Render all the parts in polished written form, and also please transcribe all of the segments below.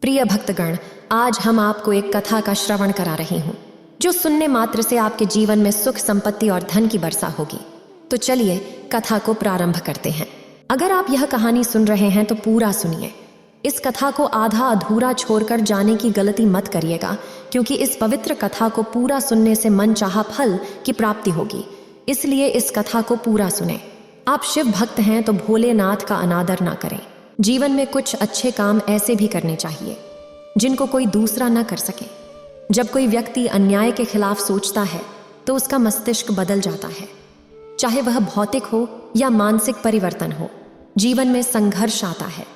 प्रिय भक्तगण, आज हम आपको एक कथा का श्रवण करा रही हूँ जो सुनने मात्र से आपके जीवन में सुख, संपत्ति और धन की वर्षा होगी। तो चलिए कथा को प्रारंभ करते हैं। अगर आप यह कहानी सुन रहे हैं तो पूरा सुनिए। इस कथा को आधा अधूरा छोड़कर जाने की गलती मत करिएगा, क्योंकि इस पवित्र कथा को पूरा सुनने से मनचाहा फल की प्राप्ति होगी। इसलिए इस कथा को पूरा सुने। आप शिव भक्त हैं तो भोलेनाथ का अनादर ना करें। जीवन में कुछ अच्छे काम ऐसे भी करने चाहिए जिनको कोई दूसरा न कर सके। जब कोई व्यक्ति अन्याय के खिलाफ सोचता है तो उसका मस्तिष्क बदल जाता है, चाहे वह भौतिक हो या मानसिक परिवर्तन हो। जीवन में संघर्ष आता है,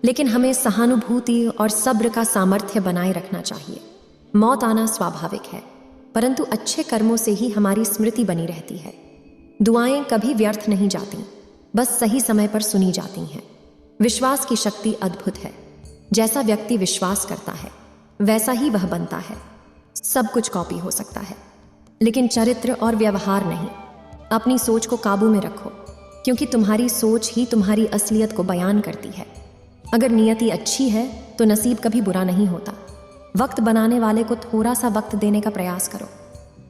लेकिन हमें सहानुभूति और सब्र का सामर्थ्य बनाए रखना चाहिए। मौत आना स्वाभाविक है, परंतु अच्छे कर्मों से ही हमारी स्मृति बनी रहती है। दुआएं कभी व्यर्थ नहीं जाती, बस सही समय पर सुनी जाती हैं। विश्वास की शक्ति अद्भुत है। जैसा व्यक्ति विश्वास करता है वैसा ही वह बनता है। सब कुछ कॉपी हो सकता है, लेकिन चरित्र और व्यवहार नहीं। अपनी सोच को काबू में रखो, क्योंकि तुम्हारी सोच ही तुम्हारी असलियत को बयान करती है। अगर नियति अच्छी है तो नसीब कभी बुरा नहीं होता। वक्त बनाने वाले को थोड़ा सा वक्त देने का प्रयास करो,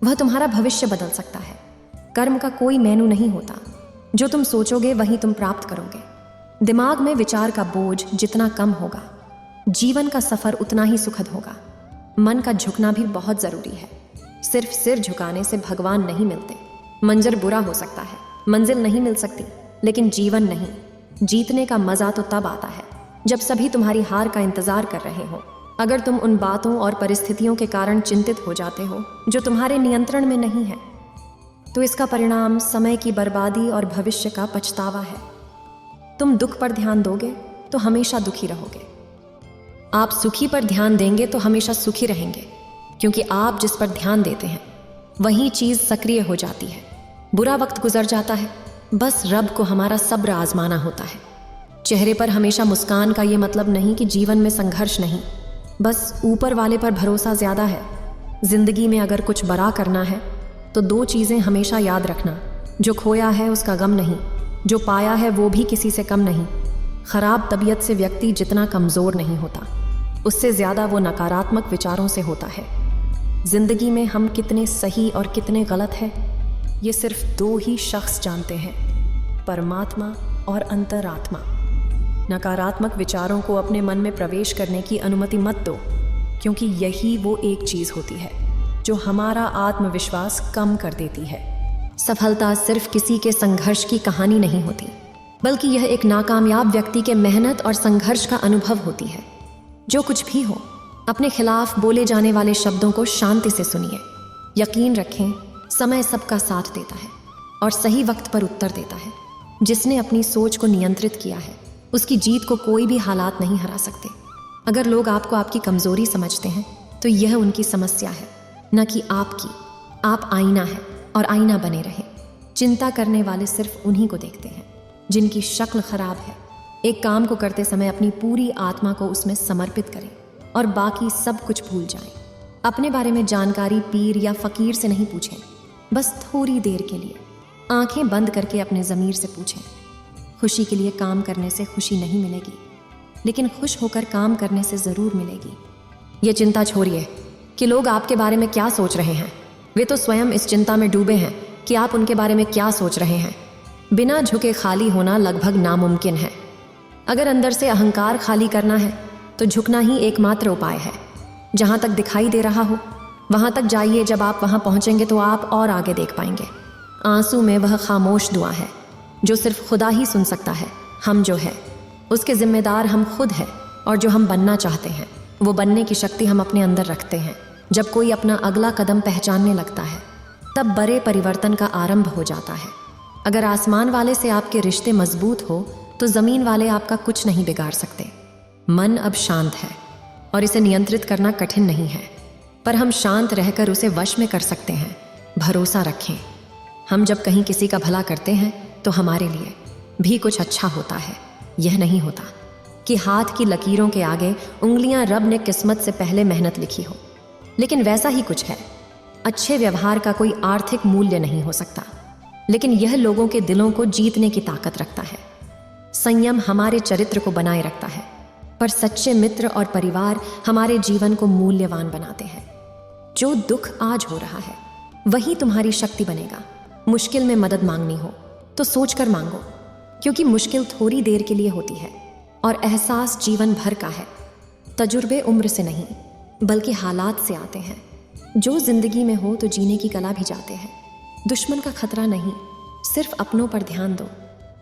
वह तुम्हारा भविष्य बदल सकता है। कर्म का कोई मेनू नहीं होता, जो तुम सोचोगे वही तुम प्राप्त करोगे। दिमाग में विचार का बोझ जितना कम होगा, जीवन का सफर उतना ही सुखद होगा। मन का झुकना भी बहुत जरूरी है। सिर्फ सिर झुकाने से भगवान नहीं मिलते। मंजर बुरा हो सकता है, मंजिल नहीं मिल सकती, लेकिन जीवन नहीं। जीतने का मजा तो तब आता है जब सभी तुम्हारी हार का इंतजार कर रहे हो। अगर तुम उन बातों और परिस्थितियों के कारण चिंतित हो जाते हो जो तुम्हारे नियंत्रण में नहीं है, तो इसका परिणाम समय की बर्बादी और भविष्य का पछतावा है। तुम दुख पर ध्यान दोगे तो हमेशा दुखी रहोगे। आप सुखी पर ध्यान देंगे तो हमेशा सुखी रहेंगे, क्योंकि आप जिस पर ध्यान देते हैं वही चीज सक्रिय हो जाती है। बुरा वक्त गुजर जाता है, बस रब को हमारा सब्र आजमाना होता है। चेहरे पर हमेशा मुस्कान का ये मतलब नहीं कि जीवन में संघर्ष नहीं, बस ऊपर वाले पर भरोसा ज्यादा है। जिंदगी में अगर कुछ बड़ा करना है तो दो चीजें हमेशा याद रखना: जो खोया है उसका गम नहीं, जो पाया है वो भी किसी से कम नहीं। खराब तबीयत से व्यक्ति जितना कमजोर नहीं होता, उससे ज्यादा वो नकारात्मक विचारों से होता है। जिंदगी में हम कितने सही और कितने गलत हैं, ये सिर्फ दो ही शख्स जानते हैं, परमात्मा और अंतरात्मा। नकारात्मक विचारों को अपने मन में प्रवेश करने की अनुमति मत दो, क्योंकि यही वो एक चीज होती है जो हमारा आत्मविश्वास कम कर देती है। सफलता सिर्फ किसी के संघर्ष की कहानी नहीं होती, बल्कि यह एक नाकामयाब व्यक्ति के मेहनत और संघर्ष का अनुभव होती है। जो कुछ भी हो, अपने खिलाफ बोले जाने वाले शब्दों को शांति से सुनिए। यकीन रखें, समय सबका साथ देता है और सही वक्त पर उत्तर देता है। जिसने अपनी सोच को नियंत्रित किया है, उसकी जीत को कोई भी हालात नहीं हरा सकते। अगर लोग आपको आपकी कमजोरी समझते हैं तो यह उनकी समस्या है, न कि आपकी। आप आईना है और आईना बने रहें। चिंता करने वाले सिर्फ उन्हीं को देखते हैं जिनकी शक्ल खराब है। एक काम को करते समय अपनी पूरी आत्मा को उसमें समर्पित करें और बाकी सब कुछ भूल जाएं। अपने बारे में जानकारी पीर या फकीर से नहीं पूछें, बस थोड़ी देर के लिए आंखें बंद करके अपने ज़मीर से पूछें। खुशी के लिए काम करने से खुशी नहीं मिलेगी, लेकिन खुश होकर काम करने से ज़रूर मिलेगी। ये चिंता छोड़िए कि लोग आपके बारे में क्या सोच रहे हैं। वे तो स्वयं इस चिंता में डूबे हैं कि आप उनके बारे में क्या सोच रहे हैं। बिना झुके खाली होना लगभग नामुमकिन है। अगर अंदर से अहंकार खाली करना है तो झुकना ही एकमात्र उपाय है। जहाँ तक दिखाई दे रहा हो वहाँ तक जाइए। जब आप वहाँ पहुँचेंगे तो आप और आगे देख पाएंगे। आंसू में वह खामोश दुआ है जो सिर्फ खुदा ही सुन सकता है। हम जो है उसके जिम्मेदार हम खुद हैं, और जो हम बनना चाहते हैं वो बनने की शक्ति हम अपने अंदर रखते हैं। जब कोई अपना अगला कदम पहचानने लगता है तब बड़े परिवर्तन का आरंभ हो जाता है। अगर आसमान वाले से आपके रिश्ते मजबूत हो तो ज़मीन वाले आपका कुछ नहीं बिगाड़ सकते। मन अब शांत है और इसे नियंत्रित करना कठिन नहीं है, पर हम शांत रहकर उसे वश में कर सकते हैं। भरोसा रखें, हम जब कहीं किसी का भला करते हैं तो हमारे लिए भी कुछ अच्छा होता है। यह नहीं होता कि हाथ की लकीरों के आगे उंगलियां रब ने किस्मत से पहले मेहनत लिखी हो, लेकिन वैसा ही कुछ है। अच्छे व्यवहार का कोई आर्थिक मूल्य नहीं हो सकता, लेकिन यह लोगों के दिलों को जीतने की ताकत रखता है। संयम हमारे चरित्र को बनाए रखता है। पर सच्चे मित्र और परिवार हमारे जीवन को मूल्यवान बनाते हैं। जो दुख आज हो रहा है वही तुम्हारी शक्ति बनेगा। मुश्किल में मदद मांगनी हो तो सोचकर मांगो, क्योंकि मुश्किल थोड़ी देर के लिए होती है और एहसास जीवन भर का है। तजुर्बे उम्र से नहीं बल्कि हालात से आते हैं। जो जिंदगी में हो तो जीने की कला भी जाते हैं। दुश्मन का खतरा नहीं, सिर्फ अपनों पर ध्यान दो।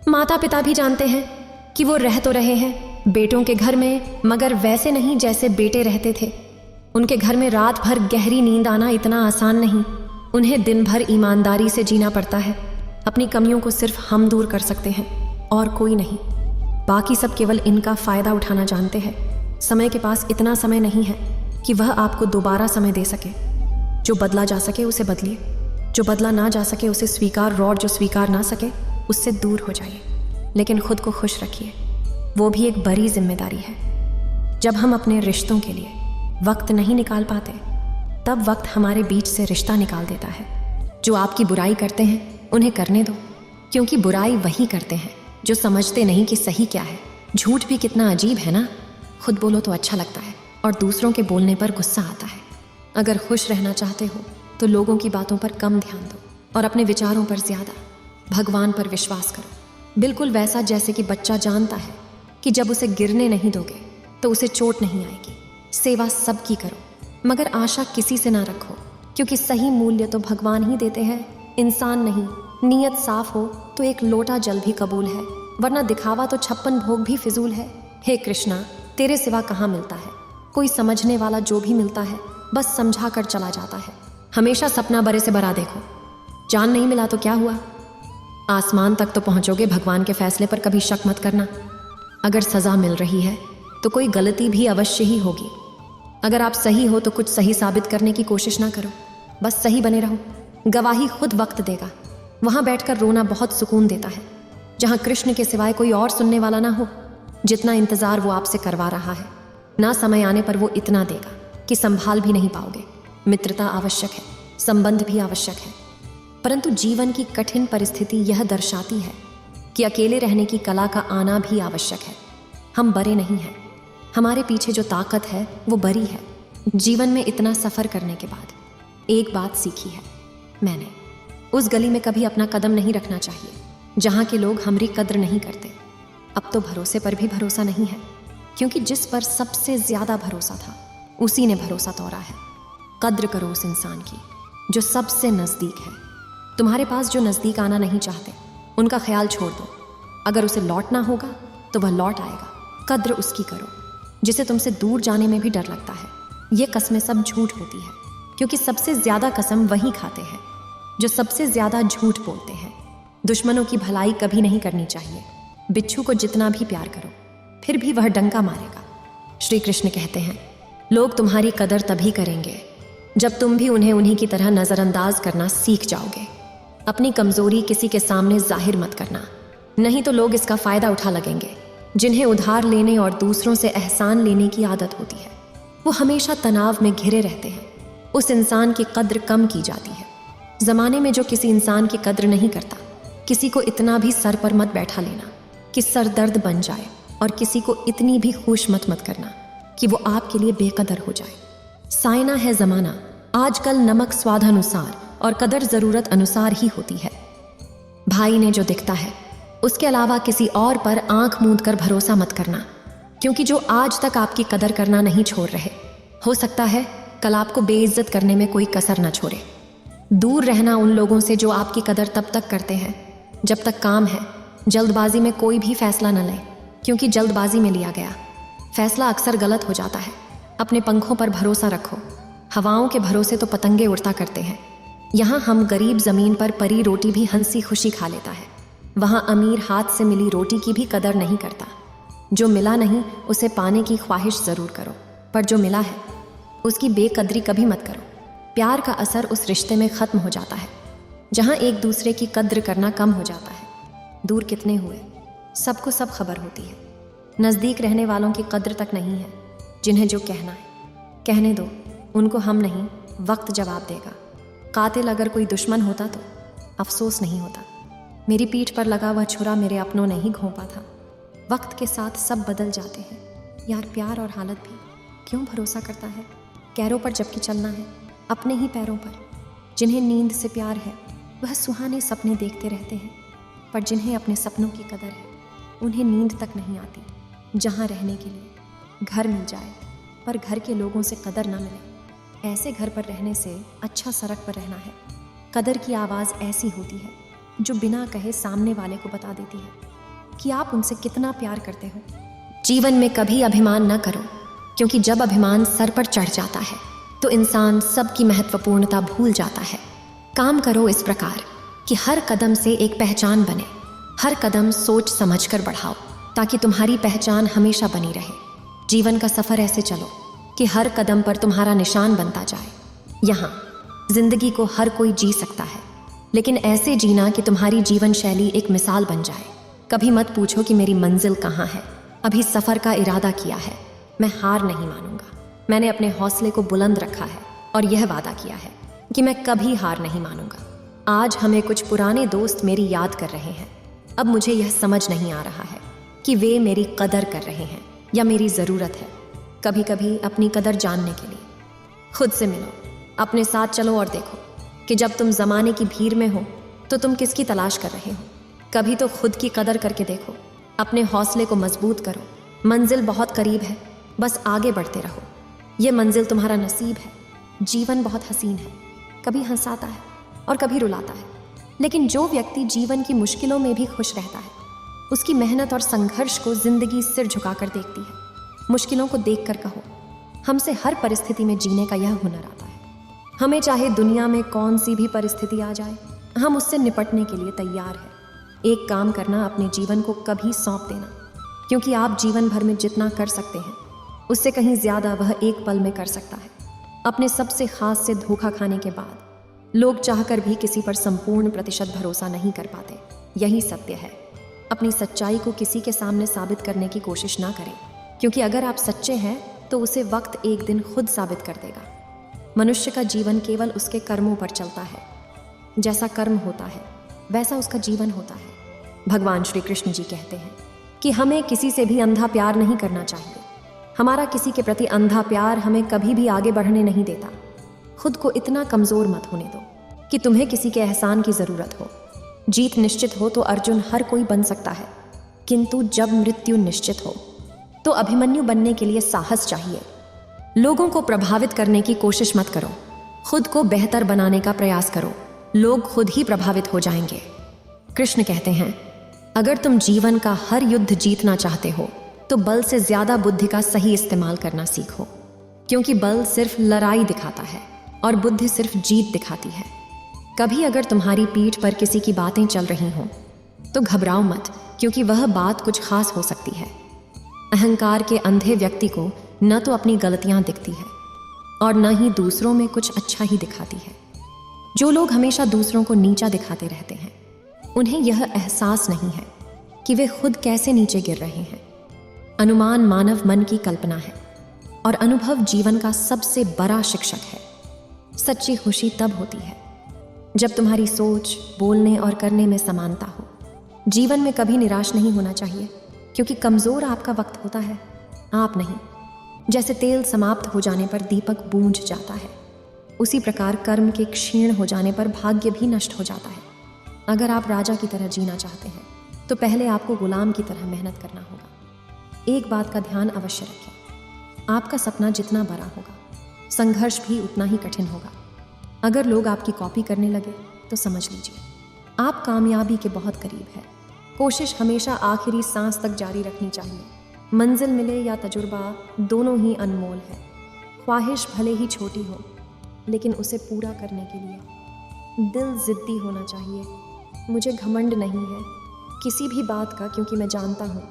माता पिता भी जानते हैं कि वो रह तो रहे हैं बेटों के घर में, मगर वैसे नहीं जैसे बेटे रहते थे। उनके घर में रात भर गहरी नींद आना इतना आसान नहीं। उन्हें दिन भर ईमानदारी से जीना पड़ता है। अपनी कमियों को सिर्फ हम दूर कर सकते हैं और कोई नहीं। बाकी सब केवल इनका फ़ायदा उठाना जानते हैं। समय के पास इतना समय नहीं है कि वह आपको दोबारा समय दे सके। जो बदला जा सके उसे बदलिए, जो बदला ना जा सके उसे स्वीकार, और जो स्वीकार ना सके उससे दूर हो जाइए। लेकिन खुद को खुश रखिए, वो भी एक बड़ी जिम्मेदारी है। जब हम अपने रिश्तों के लिए वक्त नहीं निकाल पाते तब वक्त हमारे बीच से रिश्ता निकाल देता है। जो आपकी बुराई करते हैं उन्हें करने दो, क्योंकि बुराई वही करते हैं जो समझते नहीं कि सही क्या है। झूठ भी कितना अजीब है ना। खुद बोलो तो अच्छा लगता है और दूसरों के बोलने पर गुस्सा आता है। अगर खुश रहना चाहते हो तो लोगों की बातों पर कम ध्यान दो और अपने विचारों पर ज़्यादा। भगवान पर विश्वास करो, बिल्कुल वैसा जैसे कि बच्चा जानता है कि जब उसे गिरने नहीं दोगे तो उसे चोट नहीं आएगी। सेवा सबकी करो, मगर आशा किसी से ना रखो, क्योंकि सही मूल्य तो भगवान ही देते हैं, इंसान नहीं। नीयत साफ हो तो एक लोटा जल भी कबूल है, वरना दिखावा तो 56 भोग भी फिजूल है। हे कृष्णा, तेरे सिवा कहाँ मिलता है कोई समझने वाला। जो भी मिलता है बस समझा कर चला जाता है। हमेशा सपना बड़े से बड़ा देखो। जान नहीं मिला तो क्या हुआ, आसमान तक तो पहुंचोगे। भगवान के फैसले पर कभी शक मत करना। अगर सज़ा मिल रही है तो कोई गलती भी अवश्य ही होगी। अगर आप सही हो तो कुछ सही साबित करने की कोशिश ना करो, बस सही बने रहो। गवाही खुद वक्त देगा। वहाँ बैठकर रोना बहुत सुकून देता है, जहाँ कृष्ण के सिवाय कोई और सुनने वाला ना हो। जितना इंतज़ार वो आपसे करवा रहा है ना, समय आने पर वो इतना देगा कि संभाल भी नहीं पाओगे। मित्रता आवश्यक है, संबंध भी आवश्यक है, परंतु जीवन की कठिन परिस्थिति यह दर्शाती है कि अकेले रहने की कला का आना भी आवश्यक है। हम बड़े नहीं हैं, हमारे पीछे जो ताकत है वो बड़ी है। जीवन में इतना सफ़र करने के बाद एक बात सीखी है मैंने, उस गली में कभी अपना कदम नहीं रखना चाहिए जहाँ के लोग हमारी कद्र नहीं करते। अब तो भरोसे पर भी भरोसा नहीं है, क्योंकि जिस पर सबसे ज़्यादा भरोसा था उसी ने भरोसा तोड़ा है। कद्र करो उस इंसान की जो सबसे नज़दीक है। तुम्हारे पास जो नज़दीक आना नहीं चाहते उनका ख्याल छोड़ दो। अगर उसे लौटना होगा तो वह लौट आएगा। कद्र उसकी करो जिसे तुमसे दूर जाने में भी डर लगता है। ये कस्में सब झूठ होती है, क्योंकि सबसे ज़्यादा कसम वही खाते हैं जो सबसे ज़्यादा झूठ बोलते हैं। दुश्मनों की भलाई कभी नहीं करनी चाहिए। बिच्छू को जितना भी प्यार करो फिर भी वह डंका मारेगा। श्री कृष्ण कहते हैं, लोग तुम्हारी कदर तभी करेंगे जब तुम भी उन्हें उन्हीं की तरह नज़रअंदाज करना सीख जाओगे। अपनी कमज़ोरी किसी के सामने जाहिर मत करना, नहीं तो लोग इसका फ़ायदा उठा लगेंगे। जिन्हें उधार लेने और दूसरों से एहसान लेने की आदत होती है वो हमेशा तनाव में घिरे रहते हैं। उस इंसान की कद्र कम की जाती है। ज़माने में जो किसी इंसान की कद्र नहीं करता, किसी को इतना भी सर पर मत बैठा लेना कि सर दर्द बन जाए, और किसी को इतनी भी खुश मत करना कि वो आपके लिए बेकदर हो जाए। साइना है ज़माना, आजकल नमक स्वादानुसार और कदर ज़रूरत अनुसार ही होती है। भाई ने जो दिखता है उसके अलावा किसी और पर आंख मूंद कर भरोसा मत करना, क्योंकि जो आज तक आपकी कदर करना नहीं छोड़ रहे, हो सकता है कल आपको बेइज्जत करने में कोई कसर न छोड़े। दूर रहना उन लोगों से जो आपकी कदर तब तक करते हैं जब तक काम है। जल्दबाजी में कोई भी फैसला न लें, क्योंकि जल्दबाजी में लिया गया फैसला अक्सर गलत हो जाता है। अपने पंखों पर भरोसा रखो, हवाओं के भरोसे तो पतंगे उड़ता करते हैं। यहाँ हम गरीब ज़मीन पर परी रोटी भी हंसी खुशी खा लेता है, वहाँ अमीर हाथ से मिली रोटी की भी कदर नहीं करता। जो मिला नहीं उसे पाने की ख्वाहिश ज़रूर करो, पर जो मिला है उसकी बेकदरी कभी मत करो। प्यार का असर उस रिश्ते में ख़त्म हो जाता है जहाँ एक दूसरे की कद्र करना कम हो जाता है। दूर कितने हुए सबको सब खबर होती है, नज़दीक रहने वालों की कद्र तक नहीं है। जिन्हें जो कहना है कहने दो, उनको हम नहीं वक्त जवाब देगा। कातिल अगर कोई दुश्मन होता तो अफसोस नहीं होता। मेरी पीठ पर लगा वह छुरा मेरे अपनों ने ही घोंपा था। वक्त के साथ सब बदल जाते हैं, यार प्यार और हालत भी क्यों भरोसा करता है, कैरों पर जबकि चलना है अपने ही पैरों पर। जिन्हें नींद से प्यार है वह सुहाने सपने देखते रहते हैं, पर जिन्हें अपने सपनों की कदर है उन्हें नींद तक नहीं आती। जहाँ रहने के लिए घर मिल जाए पर घर के लोगों से कदर ना मिले, ऐसे घर पर रहने से अच्छा सड़क पर रहना है। कदर की आवाज़ ऐसी होती है जो बिना कहे सामने वाले को बता देती है कि आप उनसे कितना प्यार करते हो। जीवन में कभी अभिमान न करो, क्योंकि जब अभिमान सर पर चढ़ जाता है तो इंसान सबकी महत्वपूर्णता भूल जाता है। काम करो इस प्रकार कि हर कदम से एक पहचान बने। हर कदम सोच समझकर बढ़ाओ ताकि तुम्हारी पहचान हमेशा बनी रहे। जीवन का सफ़र ऐसे चलो कि हर कदम पर तुम्हारा निशान बनता जाए। यहाँ जिंदगी को हर कोई जी सकता है, लेकिन ऐसे जीना कि तुम्हारी जीवन शैली एक मिसाल बन जाए। कभी मत पूछो कि मेरी मंजिल कहाँ है, अभी सफ़र का इरादा किया है। मैं हार नहीं मानूंगा। मैंने अपने हौसले को बुलंद रखा है और यह वादा किया है कि मैं कभी हार नहीं मानूंगा। आज हमें कुछ पुराने दोस्त मेरी याद कर रहे हैं। अब मुझे यह समझ नहीं आ रहा है कि वे मेरी कदर कर रहे हैं या मेरी ज़रूरत है। कभी कभी अपनी कदर जानने के लिए खुद से मिलो, अपने साथ चलो और देखो कि जब तुम ज़माने की भीड़ में हो तो तुम किसकी तलाश कर रहे हो। कभी तो खुद की कदर करके देखो, अपने हौसले को मजबूत करो। मंजिल बहुत करीब है, बस आगे बढ़ते रहो। ये मंजिल तुम्हारा नसीब है। जीवन बहुत हसीन है, कभी हंसाता है और कभी रुलाता है, लेकिन जो व्यक्ति जीवन की मुश्किलों में भी खुश रहता है उसकी मेहनत और संघर्ष को जिंदगी सिर झुकाकर देखती है। मुश्किलों को देखकर कहो, हमसे हर परिस्थिति में जीने का यह हुनर आता है। हमें चाहे दुनिया में कौन सी भी परिस्थिति आ जाए, हम उससे निपटने के लिए तैयार हैं। एक काम करना, अपने जीवन को कभी सौंप देना, क्योंकि आप जीवन भर में जितना कर सकते हैं उससे कहीं ज़्यादा वह एक पल में कर सकता है। अपने सबसे खास से धोखा खाने के बाद लोग चाहकर भी किसी पर संपूर्ण प्रतिशत भरोसा नहीं कर पाते। यही सत्य है। अपनी सच्चाई को किसी के सामने साबित करने की कोशिश ना करें, क्योंकि अगर आप सच्चे हैं तो उसे वक्त एक दिन खुद साबित कर देगा। मनुष्य का जीवन केवल उसके कर्मों पर चलता है। जैसा कर्म होता है वैसा उसका जीवन होता है। भगवान श्री कृष्ण जी कहते हैं कि हमें किसी से भी अंधा प्यार नहीं करना चाहिए। हमारा किसी के प्रति अंधा प्यार हमें कभी भी आगे बढ़ने नहीं देता। खुद को इतना कमज़ोर मत होने दो कि तुम्हें किसी के एहसान की ज़रूरत हो। जीत निश्चित हो तो अर्जुन हर कोई बन सकता है, किंतु जब मृत्यु निश्चित हो तो अभिमन्यु बनने के लिए साहस चाहिए। लोगों को प्रभावित करने की कोशिश मत करो, खुद को बेहतर बनाने का प्रयास करो। लोग खुद ही प्रभावित हो जाएंगे। कृष्ण कहते हैं, अगर तुम जीवन का हर युद्ध जीतना चाहते हो तो बल से ज्यादा बुद्धि का सही इस्तेमाल करना सीखो, क्योंकि बल सिर्फ लड़ाई दिखाता है और बुद्धि सिर्फ जीत दिखाती है। कभी अगर तुम्हारी पीठ पर किसी की बातें चल रही हों तो घबराओ मत, क्योंकि वह बात कुछ खास हो सकती है। अहंकार के अंधे व्यक्ति को न तो अपनी गलतियां दिखती है और न ही दूसरों में कुछ अच्छा ही दिखाती है। जो लोग हमेशा दूसरों को नीचा दिखाते रहते हैं उन्हें यह एहसास नहीं है कि वे खुद कैसे नीचे गिर रहे हैं। अनुमान मानव मन की कल्पना है और अनुभव जीवन का सबसे बड़ा शिक्षक है। सच्ची खुशी तब होती है जब तुम्हारी सोच, बोलने और करने में समानता हो। जीवन में कभी निराश नहीं होना चाहिए, क्योंकि कमज़ोर आपका वक्त होता है, आप नहीं। जैसे तेल समाप्त हो जाने पर दीपक बूझ जाता है, उसी प्रकार कर्म के क्षीण हो जाने पर भाग्य भी नष्ट हो जाता है। अगर आप राजा की तरह जीना चाहते हैं तो पहले आपको गुलाम की तरह मेहनत करना होगा। एक बात का ध्यान अवश्य रखें, आपका सपना जितना बड़ा होगा संघर्ष भी उतना ही कठिन होगा। अगर लोग आपकी कॉपी करने लगे तो समझ लीजिए आप कामयाबी के बहुत करीब हैं। कोशिश हमेशा आखिरी सांस तक जारी रखनी चाहिए। मंजिल मिले या तजुर्बा, दोनों ही अनमोल है। ख्वाहिश भले ही छोटी हो, लेकिन उसे पूरा करने के लिए दिल जिद्दी होना चाहिए। मुझे घमंड नहीं है किसी भी बात का, क्योंकि मैं जानता हूँ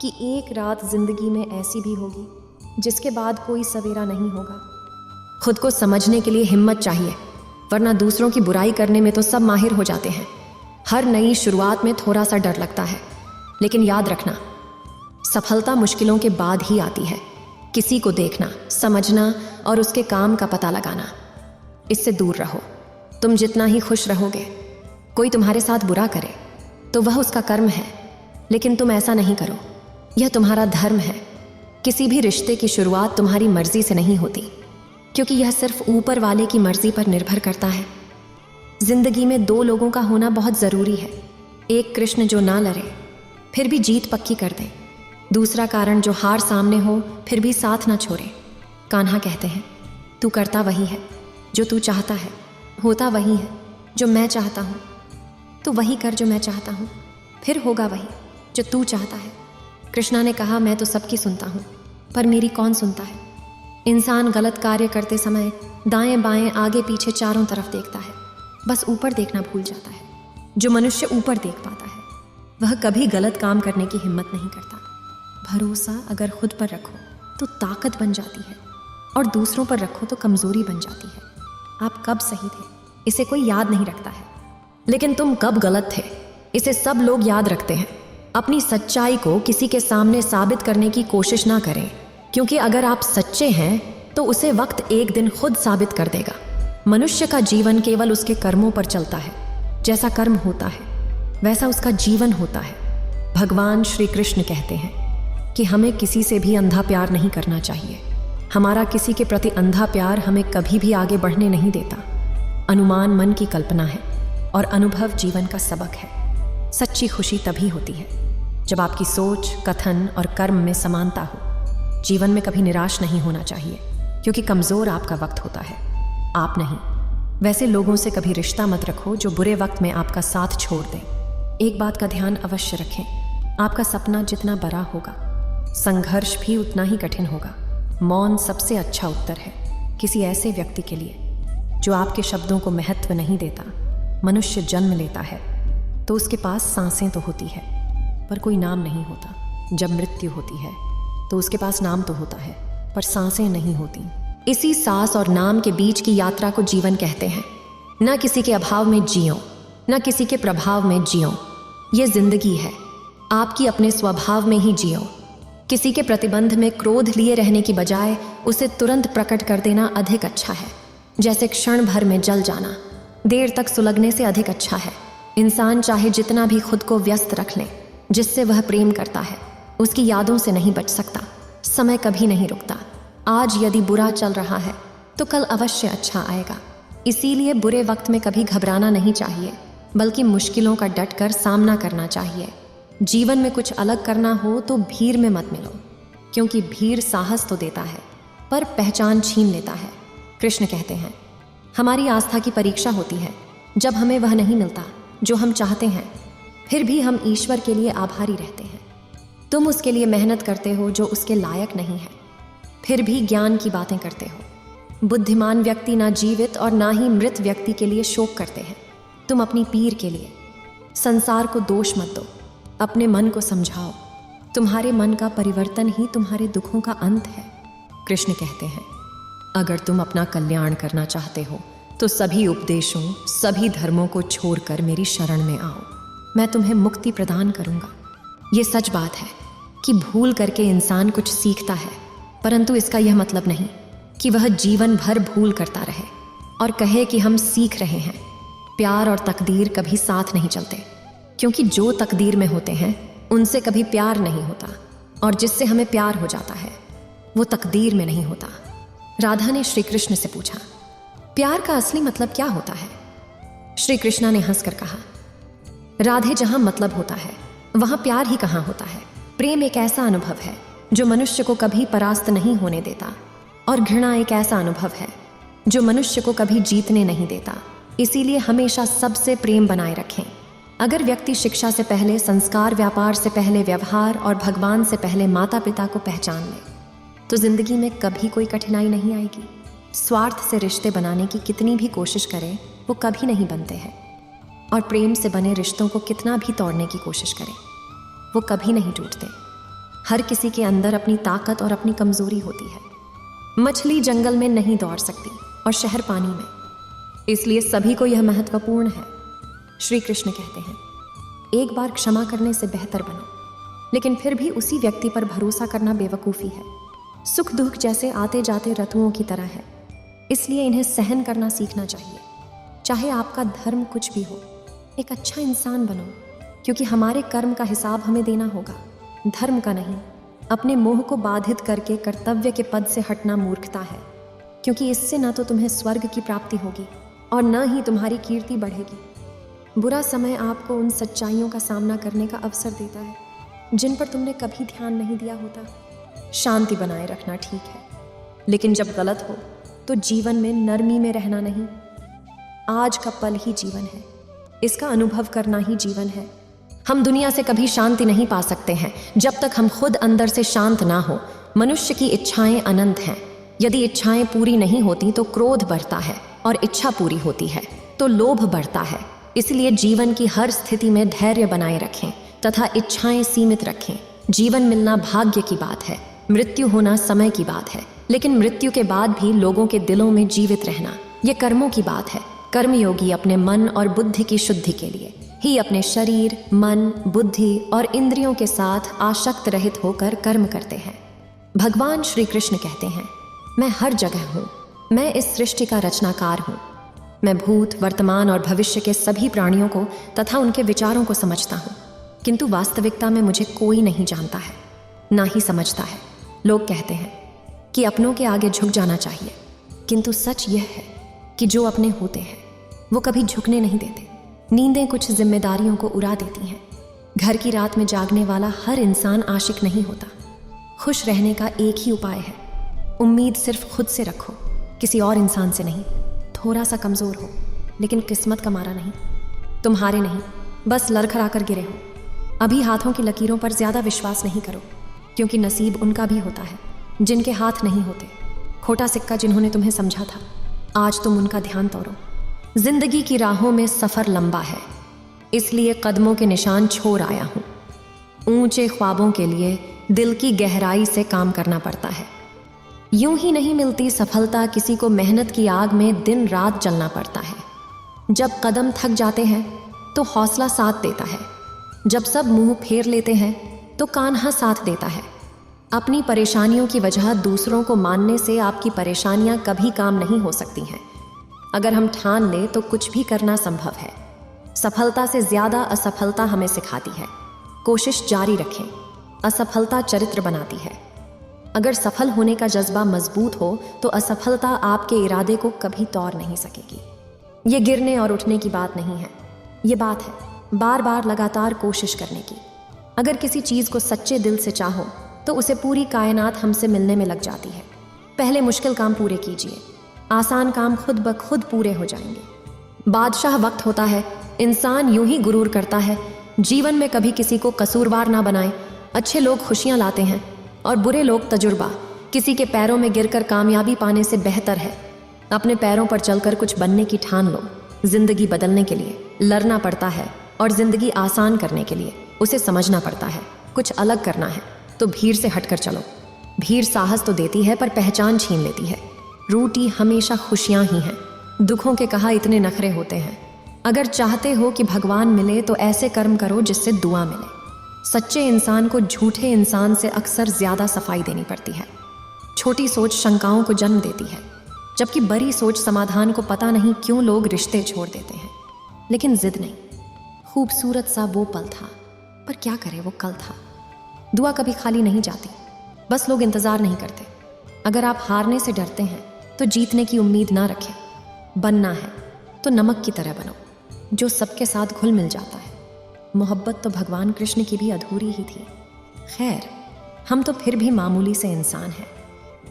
कि एक रात जिंदगी में ऐसी भी होगी जिसके बाद कोई सवेरा नहीं होगा। खुद को समझने के लिए हिम्मत चाहिए, वरना दूसरों की बुराई करने में तो सब माहिर हो जाते हैं। हर नई शुरुआत में थोड़ा सा डर लगता है, लेकिन याद रखना सफलता मुश्किलों के बाद ही आती है। किसी को देखना, समझना और उसके काम का पता लगाना, इससे दूर रहो। तुम जितना ही खुश रहोगे, कोई तुम्हारे साथ बुरा करे तो वह उसका कर्म है, लेकिन तुम ऐसा नहीं करो, यह तुम्हारा धर्म है। किसी भी रिश्ते की शुरुआत तुम्हारी मर्जी से नहीं होती, क्योंकि यह सिर्फ ऊपर वाले की मर्जी पर निर्भर करता है। जिंदगी में दो लोगों का होना बहुत ज़रूरी है। एक कृष्ण जो ना लड़े फिर भी जीत पक्की कर दे, दूसरा कारण जो हार सामने हो फिर भी साथ ना छोड़े। कान्हा कहते हैं, तू करता वही है जो तू चाहता है, होता वही है जो मैं चाहता हूँ। तू वही कर जो मैं चाहता हूँ, फिर होगा वही जो तू चाहता है। कृष्णा ने कहा, मैं तो सबकी सुनता हूँ, पर मेरी कौन सुनता है। इंसान गलत कार्य करते समय दाएं बाएं आगे पीछे चारों तरफ देखता है, बस ऊपर देखना भूल जाता है। जो मनुष्य ऊपर देख पाता है वह कभी गलत काम करने की हिम्मत नहीं करता। भरोसा अगर खुद पर रखो तो ताकत बन जाती है, और दूसरों पर रखो तो कमजोरी बन जाती है। आप कब सही थे इसे कोई याद नहीं रखता है, लेकिन तुम कब गलत थे इसे सब लोग याद रखते हैं। अपनी सच्चाई को किसी के सामने साबित करने की कोशिश ना करें, क्योंकि अगर आप सच्चे हैं तो उसे वक्त एक दिन खुद साबित कर देगा। मनुष्य का जीवन केवल उसके कर्मों पर चलता है। जैसा कर्म होता है वैसा उसका जीवन होता है। भगवान श्री कृष्ण कहते हैं कि हमें किसी से भी अंधा प्यार नहीं करना चाहिए। हमारा किसी के प्रति अंधा प्यार हमें कभी भी आगे बढ़ने नहीं देता। अनुमान मन की कल्पना है और अनुभव जीवन का सबक है। सच्ची खुशी तभी होती है जब आपकी सोच, कथन और कर्म में समानता हो। जीवन में कभी निराश नहीं होना चाहिए, क्योंकि कमज़ोर आपका वक्त होता है, आप नहीं। वैसे लोगों से कभी रिश्ता मत रखो जो बुरे वक्त में आपका साथ छोड़ दें। एक बात का ध्यान अवश्य रखें, आपका सपना जितना बड़ा होगा संघर्ष भी उतना ही कठिन होगा। मौन सबसे अच्छा उत्तर है किसी ऐसे व्यक्ति के लिए जो आपके शब्दों को महत्व नहीं देता। मनुष्य जन्म लेता है तो उसके पास सांसें तो होती है, पर कोई नाम नहीं होता। जब मृत्यु होती है तो उसके पास नाम तो होता है, पर सांसें नहीं होती। इसी सांस और नाम के बीच की यात्रा को जीवन कहते हैं। न किसी के अभाव में जियो, न किसी के प्रभाव में जियो। ये जिंदगी है, आपकी अपने स्वभाव में ही जियो। किसी के प्रतिबंध में क्रोध लिए रहने की बजाय उसे तुरंत प्रकट कर देना अधिक अच्छा है। जैसे क्षण भर में जल जाना देर तक सुलगने से अधिक अच्छा है। इंसान चाहे जितना भी खुद को व्यस्त रख ले, जिससे वह प्रेम करता है उसकी यादों से नहीं बच सकता। समय कभी नहीं रुकता। आज यदि बुरा चल रहा है तो कल अवश्य अच्छा आएगा। इसीलिए बुरे वक्त में कभी घबराना नहीं चाहिए, बल्कि मुश्किलों का डटकर सामना करना चाहिए। जीवन में कुछ अलग करना हो तो भीड़ में मत मिलो, क्योंकि भीड़ साहस तो देता है पर पहचान छीन लेता है। कृष्ण कहते हैं, हमारी आस्था की परीक्षा होती है जब हमें वह नहीं मिलता जो हम चाहते हैं, फिर भी हम ईश्वर के लिए आभारी रहते हैं। तुम उसके लिए मेहनत करते हो जो उसके लायक नहीं है, फिर भी ज्ञान की बातें करते हो। बुद्धिमान व्यक्ति ना जीवित और ना ही मृत व्यक्ति के लिए शोक करते हैं। तुम अपनी पीर के लिए। संसार को दोष मत दो, अपने मन को समझाओ। तुम्हारे मन का परिवर्तन ही तुम्हारे दुखों का अंत है। कृष्ण कहते हैं, अगर तुम अपना कल्याण करना चाहते हो तो सभी उपदेशों, सभी धर्मों को छोड़कर मेरी शरण में आओ। मैं तुम्हें मुक्ति प्रदान करूंगा। ये सच बात है कि भूल करके इंसान कुछ सीखता है, परंतु इसका यह मतलब नहीं कि वह जीवन भर भूल करता रहे और कहे कि हम सीख रहे हैं। प्यार और तकदीर कभी साथ नहीं चलते, क्योंकि जो तकदीर में होते हैं उनसे कभी प्यार नहीं होता, और जिससे हमें प्यार हो जाता है वो तकदीर में नहीं होता। राधा ने श्री कृष्ण से पूछा, प्यार का असली मतलब क्या होता है? श्री कृष्णा ने हंसकर कहा, राधे, जहां मतलब होता है वहां प्यार ही कहां होता है। प्रेम एक ऐसा अनुभव है जो मनुष्य को कभी परास्त नहीं होने देता, और घृणा एक ऐसा अनुभव है जो मनुष्य को कभी जीतने नहीं देता। इसीलिए हमेशा सबसे प्रेम बनाए रखें। अगर व्यक्ति शिक्षा से पहले संस्कार, व्यापार से पहले व्यवहार और भगवान से पहले माता पिता को पहचान ले तो जिंदगी में कभी कोई कठिनाई नहीं आएगी। स्वार्थ से रिश्ते बनाने की कितनी भी कोशिश करें वो कभी नहीं बनते हैं, और प्रेम से बने रिश्तों को कितना भी तोड़ने की कोशिश करें वो कभी नहीं टूटते। हर किसी के अंदर अपनी ताकत और अपनी कमजोरी होती है। मछली जंगल में नहीं दौड़ सकती और शहर पानी में, इसलिए सभी को यह महत्वपूर्ण है। श्री कृष्ण कहते हैं, एक बार क्षमा करने से बेहतर बनो, लेकिन फिर भी उसी व्यक्ति पर भरोसा करना बेवकूफ़ी है। सुख दुख जैसे आते जाते ऋतुओं की तरह है, इसलिए इन्हें सहन करना सीखना चाहिए। चाहे आपका धर्म कुछ भी हो, एक अच्छा इंसान बनो, क्योंकि हमारे कर्म का हिसाब हमें देना होगा, धर्म का नहीं। अपने मोह को बाधित करके कर्तव्य के पद से हटना मूर्खता है, क्योंकि इससे न तो तुम्हें स्वर्ग की प्राप्ति होगी और न ही तुम्हारी कीर्ति बढ़ेगी। बुरा समय आपको उन सच्चाइयों का सामना करने का अवसर देता है जिन पर तुमने कभी ध्यान नहीं दिया होता। शांति बनाए रखना ठीक है, लेकिन जब गलत हो तो जीवन में नरमी में रहना नहीं। आज का पल ही जीवन है, इसका अनुभव करना ही जीवन है। हम दुनिया से कभी शांति नहीं पा सकते हैं जब तक हम खुद अंदर से शांत ना हो। मनुष्य की इच्छाएं अनंत हैं। यदि इच्छाएं पूरी नहीं होती तो क्रोध बढ़ता है, और इच्छा पूरी होती है तो लोभ बढ़ता है। इसलिए जीवन की हर स्थिति में धैर्य बनाए रखें तथा इच्छाएं सीमित रखें। जीवन मिलना भाग्य की बात है, मृत्यु होना समय की बात है, लेकिन मृत्यु के बाद भी लोगों के दिलों में जीवित रहना ये कर्मों की बात है। कर्मयोगी अपने मन और बुद्धि की शुद्धि के लिए ही अपने शरीर, मन, बुद्धि और इंद्रियों के साथ आसक्त रहित होकर कर्म करते हैं। भगवान श्री कृष्ण कहते हैं, मैं हर जगह हूँ, मैं इस सृष्टि का रचनाकार हूँ। मैं भूत, वर्तमान और भविष्य के सभी प्राणियों को तथा उनके विचारों को समझता हूँ, किंतु वास्तविकता में मुझे कोई नहीं जानता है, ना ही समझता है। लोग कहते हैं कि अपनों के आगे झुक जाना चाहिए, किंतु सच यह है कि जो अपने होते हैं वो कभी झुकने नहीं देते। नींदें कुछ जिम्मेदारियों को उड़ा देती हैं। घर की रात में जागने वाला हर इंसान आशिक नहीं होता। खुश रहने का एक ही उपाय है, उम्मीद सिर्फ खुद से रखो, किसी और इंसान से नहीं। थोड़ा सा कमज़ोर हो, लेकिन किस्मत का मारा नहीं, तुम्हारे नहीं, बस लड़खड़ा कर गिरे हो। अभी हाथों की लकीरों पर ज़्यादा विश्वास नहीं करो, क्योंकि नसीब उनका भी होता है जिनके हाथ नहीं होते। खोटा सिक्का जिन्होंने तुम्हें समझा था, आज तुम उनका ध्यान तोड़ो। जिंदगी की राहों में सफ़र लंबा है, इसलिए कदमों के निशान छोड़ आया हूँ। ऊंचे ख्वाबों के लिए दिल की गहराई से काम करना पड़ता है। यूं ही नहीं मिलती सफलता, किसी को मेहनत की आग में दिन रात जलना पड़ता है। जब कदम थक जाते हैं तो हौसला साथ देता है, जब सब मुंह फेर लेते हैं तो कान्हा साथ देता है। अपनी परेशानियों की वजह दूसरों को मानने से आपकी परेशानियां कभी काम नहीं हो सकती हैं। अगर हम ठान ले तो कुछ भी करना संभव है। सफलता से ज्यादा असफलता हमें सिखाती है। कोशिश जारी रखें, असफलता चरित्र बनाती है। अगर सफल होने का जज्बा मजबूत हो तो असफलता आपके इरादे को कभी तोड़ नहीं सकेगी। ये गिरने और उठने की बात नहीं है, ये बात है बार बार लगातार कोशिश करने की। अगर किसी चीज़ को सच्चे दिल से चाहो तो उसे पूरी कायनात हमसे मिलने में लग जाती है। पहले मुश्किल काम पूरे कीजिए, आसान काम खुद ब खुद पूरे हो जाएंगे। बादशाह वक्त होता है, इंसान यूं ही गुरूर करता है। जीवन में कभी किसी को कसूरवार ना बनाएं। अच्छे लोग खुशियां लाते हैं और बुरे लोग तजुर्बा। किसी के पैरों में गिरकर कामयाबी पाने से बेहतर है अपने पैरों पर चलकर कुछ बनने की ठान लो। जिंदगी बदलने के लिए लड़ना पड़ता है और जिंदगी आसान करने के लिए उसे समझना पड़ता है। कुछ अलग करना है तो भीड़ से हटकर चलो। भीड़ साहस तो देती है पर पहचान छीन लेती है। रूठी हमेशा खुशियां ही हैं, दुखों के कहा इतने नखरे होते हैं। अगर चाहते हो कि भगवान मिले तो ऐसे कर्म करो जिससे दुआ मिले। सच्चे इंसान को झूठे इंसान से अक्सर ज्यादा सफाई देनी पड़ती है। छोटी सोच शंकाओं को जन्म देती है, जबकि बड़ी सोच समाधान को। पता नहीं क्यों लोग रिश्ते छोड़ देते हैं, लेकिन जिद नहीं। खूबसूरत सा वो पल था, पर क्या करे वो कल था। दुआ कभी खाली नहीं जाती, बस लोग इंतजार नहीं करते। अगर आप हारने से डरते हैं तो जीतने की उम्मीद ना रखें। बनना है तो नमक की तरह बनो, जो सबके साथ घुल मिल जाता है। मोहब्बत तो भगवान कृष्ण की भी अधूरी ही थी। खैर, हम तो फिर भी मामूली से इंसान हैं।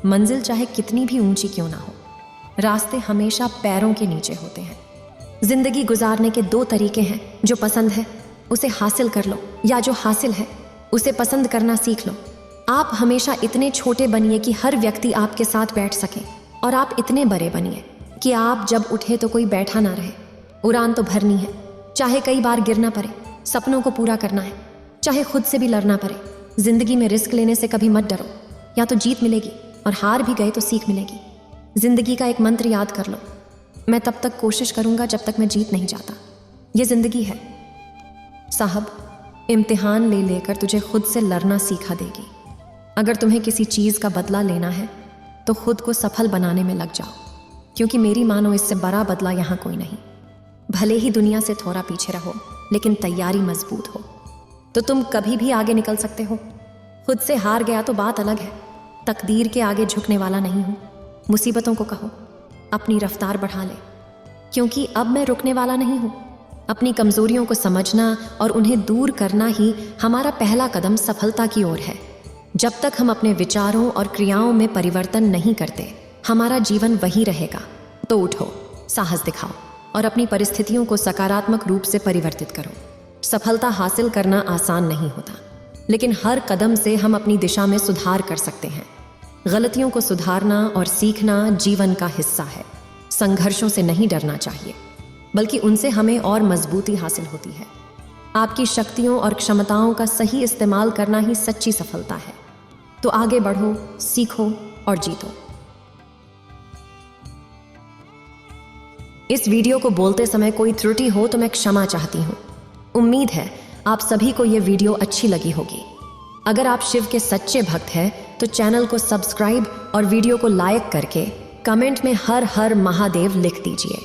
मंजिल चाहे कितनी भी ऊंची क्यों ना हो, रास्ते हमेशा पैरों के नीचे होते हैं। जिंदगी गुजारने के दो तरीके हैं, जो पसंद है उसे हासिल कर लो, या जो हासिल है उसे पसंद करना सीख लो। आप हमेशा इतने छोटे बनिए कि हर व्यक्ति आपके साथ बैठ सके, और आप इतने बड़े बनिए कि आप जब उठे तो कोई बैठा ना रहे। उड़ान तो भरनी है, चाहे कई बार गिरना पड़े। सपनों को पूरा करना है, चाहे खुद से भी लड़ना पड़े। जिंदगी में रिस्क लेने से कभी मत डरो, या तो जीत मिलेगी और हार भी गए तो सीख मिलेगी। जिंदगी का एक मंत्र याद कर लो, मैं तब तक कोशिश करूंगा जब तक मैं जीत नहीं जाता। ये जिंदगी है साहब, इम्तिहान ले लेकर तुझे खुद से लड़ना सीखा देगी। अगर तुम्हें किसी चीज़ का बदला लेना है तो खुद को सफल बनाने में लग जाओ, क्योंकि मेरी मानो इससे बड़ा बदला यहाँ कोई नहीं। भले ही दुनिया से थोड़ा पीछे रहो, लेकिन तैयारी मजबूत हो तो तुम कभी भी आगे निकल सकते हो। खुद से हार गया तो बात अलग है, तकदीर के आगे झुकने वाला नहीं हूं। मुसीबतों को कहो अपनी रफ्तार बढ़ा ले, क्योंकि अब मैं रुकने वाला नहीं हूं। अपनी कमजोरियों को समझना और उन्हें दूर करना ही हमारा पहला कदम सफलता की ओर है। जब तक हम अपने विचारों और क्रियाओं में परिवर्तन नहीं करते, हमारा जीवन वही रहेगा। तो उठो, साहस दिखाओ और अपनी परिस्थितियों को सकारात्मक रूप से परिवर्तित करो। सफलता हासिल करना आसान नहीं होता, लेकिन हर कदम से हम अपनी दिशा में सुधार कर सकते हैं। गलतियों को सुधारना और सीखना जीवन का हिस्सा है। संघर्षों से नहीं डरना चाहिए, बल्कि उनसे हमें और मजबूती हासिल होती है। आपकी शक्तियों और क्षमताओं का सही इस्तेमाल करना ही सच्ची सफलता है। तो आगे बढ़ो, सीखो और जीतो। इस वीडियो को बोलते समय कोई त्रुटि हो तो मैं क्षमा चाहती हूँ। उम्मीद है आप सभी को यह वीडियो अच्छी लगी होगी। अगर आप शिव के सच्चे भक्त हैं तो चैनल को सब्सक्राइब और वीडियो को लाइक करके कमेंट में हर हर महादेव लिख दीजिए।